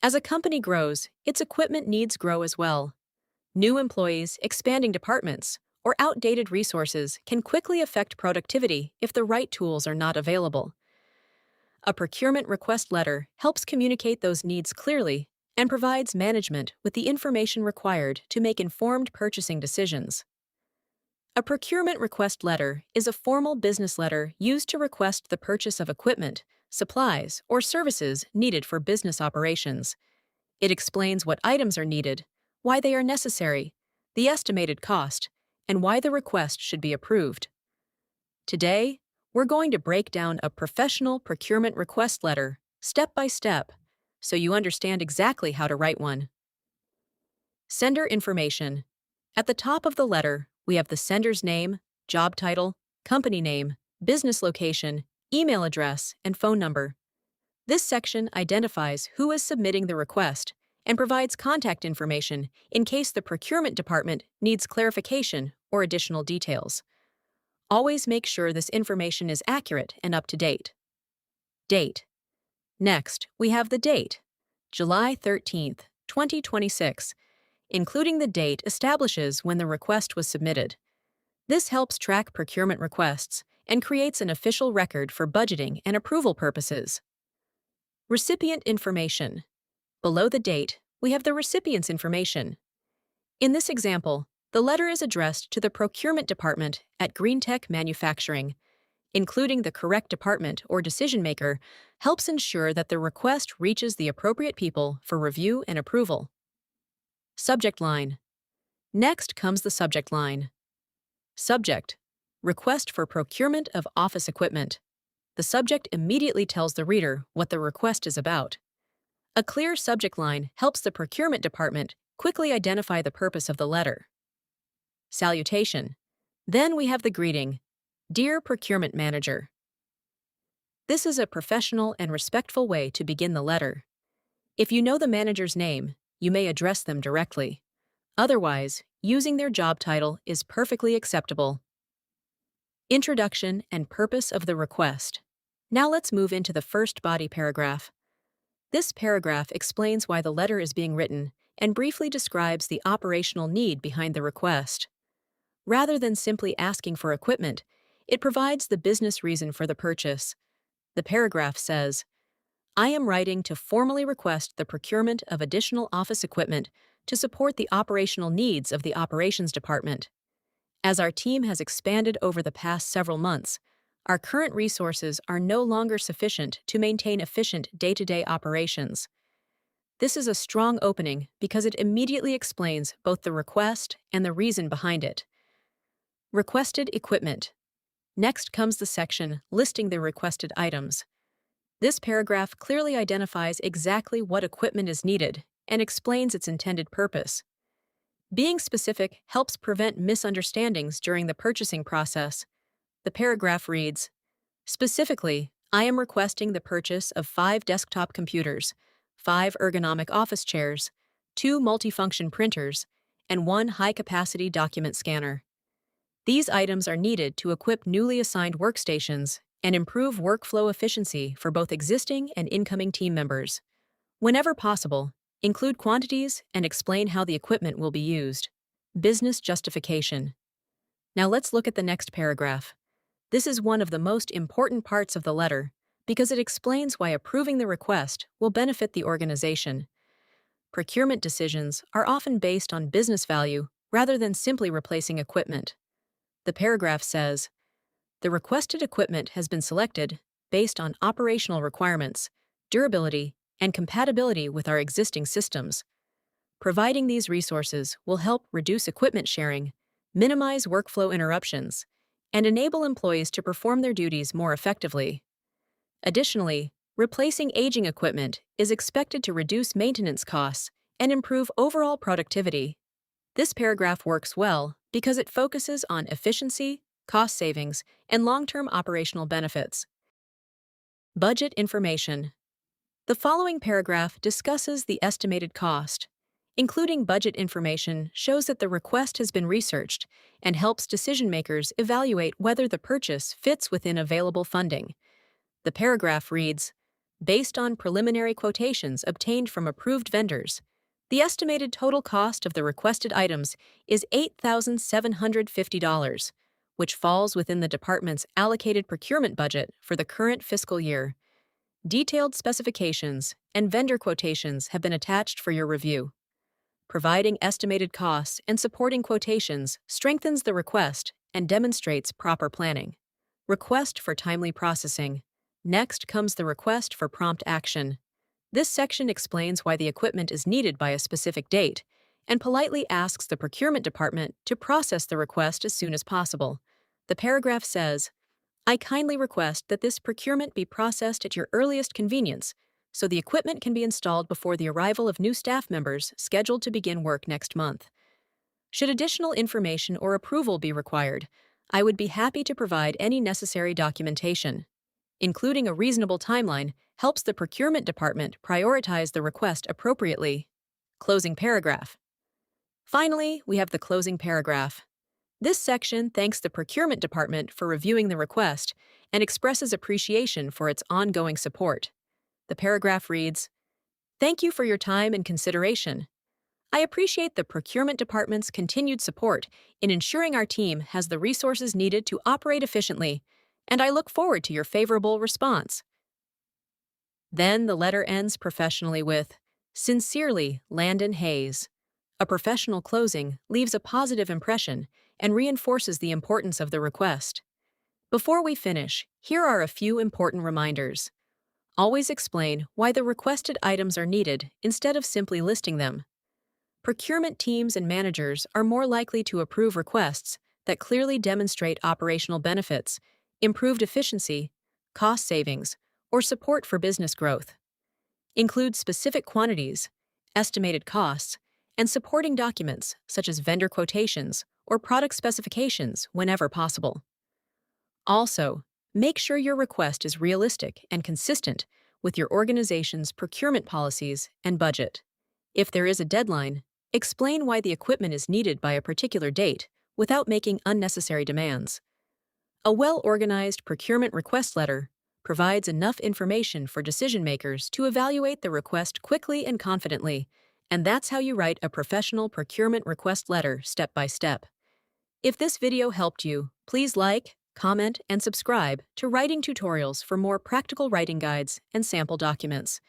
As a company grows, its equipment needs grow as well. New employees, expanding departments, or outdated resources can quickly affect productivity if the right tools are not available. A procurement request letter helps communicate those needs clearly and provides management with the information required to make informed purchasing decisions. A procurement request letter is a formal business letter used to request the purchase of equipment, supplies, or services needed for business operations. It explains what items are needed, why they are necessary, the estimated cost, and why the request should be approved. Today, we're going to break down a professional procurement request letter step by step so you understand exactly how to write one. Sender information. At the top of the letter, we have the sender's name, job title, company name, business location, email address, and phone number. This section identifies who is submitting the request and provides contact information in case the procurement department needs clarification or additional details. Always make sure this information is accurate and up to date. Date. Next, we have the date, July 13th, 2026. Including the date establishes when the request was submitted. This helps track procurement requests and creates an official record for budgeting and approval purposes. Recipient information. Below the date, we have the recipient's information. In this example, the letter is addressed to the procurement department at GreenTech Manufacturing. Including the correct department or decision-maker helps ensure that the request reaches the appropriate people for review and approval. Subject line. Next comes the subject line. Subject. Request for procurement of office equipment. The subject immediately tells the reader what the request is about. A clear subject line helps the procurement department quickly identify the purpose of the letter. Salutation. Then we have the greeting, Dear Procurement Manager. This is a professional and respectful way to begin the letter. If you know the manager's name, you may address them directly. Otherwise, using their job title is perfectly acceptable. Introduction and purpose of the request. Now let's move into the first body paragraph. This paragraph explains why the letter is being written and briefly describes the operational need behind the request. Rather than simply asking for equipment, it provides the business reason for the purchase. The paragraph says, I am writing to formally request the procurement of additional office equipment to support the operational needs of the operations department. As our team has expanded over the past several months, our current resources are no longer sufficient to maintain efficient day-to-day operations. This is a strong opening because it immediately explains both the request and the reason behind it. Requested equipment. Next comes the section listing the requested items. This paragraph clearly identifies exactly what equipment is needed and explains its intended purpose. Being specific helps prevent misunderstandings during the purchasing process. The paragraph reads, Specifically, I am requesting the purchase of 5 desktop computers, 5 ergonomic office chairs, 2 multifunction printers, and 1 high-capacity document scanner. These items are needed to equip newly assigned workstations and improve workflow efficiency for both existing and incoming team members. Whenever possible, include quantities and explain how the equipment will be used. Business justification. Now let's look at the next paragraph. This is one of the most important parts of the letter because it explains why approving the request will benefit the organization. Procurement decisions are often based on business value rather than simply replacing equipment. The paragraph says, The requested equipment has been selected based on operational requirements, durability, and compatibility with our existing systems. Providing these resources will help reduce equipment sharing, minimize workflow interruptions, and enable employees to perform their duties more effectively. Additionally, replacing aging equipment is expected to reduce maintenance costs and improve overall productivity. This paragraph works well because it focuses on efficiency, cost savings, and long-term operational benefits. Budget information. The following paragraph discusses the estimated cost. Including budget information shows that the request has been researched and helps decision-makers evaluate whether the purchase fits within available funding. The paragraph reads, based on preliminary quotations obtained from approved vendors. The estimated total cost of the requested items is $8,750, which falls within the department's allocated procurement budget for the current fiscal year. Detailed specifications and vendor quotations have been attached for your review. Providing estimated costs and supporting quotations strengthens the request and demonstrates proper planning. Request for timely processing. Next comes the request for prompt action. This section explains why the equipment is needed by a specific date and politely asks the procurement department to process the request as soon as possible. The paragraph says, "I kindly request that this procurement be processed at your earliest convenience, so the equipment can be installed before the arrival of new staff members scheduled to begin work next month. Should additional information or approval be required, I would be happy to provide any necessary documentation." Including a reasonable timeline helps the procurement department prioritize the request appropriately. Closing paragraph. Finally, we have the closing paragraph. This section thanks the procurement department for reviewing the request and expresses appreciation for its ongoing support. The paragraph reads, "Thank you for your time and consideration. I appreciate the procurement department's continued support in ensuring our team has the resources needed to operate efficiently, and I look forward to your favorable response." Then the letter ends professionally with, "Sincerely, Landon Hayes." A professional closing leaves a positive impression and reinforces the importance of the request. Before we finish, here are a few important reminders. Always explain why the requested items are needed instead of simply listing them. Procurement teams and managers are more likely to approve requests that clearly demonstrate operational benefits, improved efficiency, cost savings, or support for business growth. Include specific quantities, estimated costs, and supporting documents such as vendor quotations or product specifications whenever possible. Also, make sure your request is realistic and consistent with your organization's procurement policies and budget. If there is a deadline, explain why the equipment is needed by a particular date without making unnecessary demands. A well-organized procurement request letter provides enough information for decision-makers to evaluate the request quickly and confidently, and that's how you write a professional procurement request letter step by step. If this video helped you, please like, comment, and subscribe to Writing Tutorials for more practical writing guides and sample documents.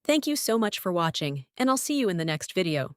Thank you so much for watching, and I'll see you in the next video.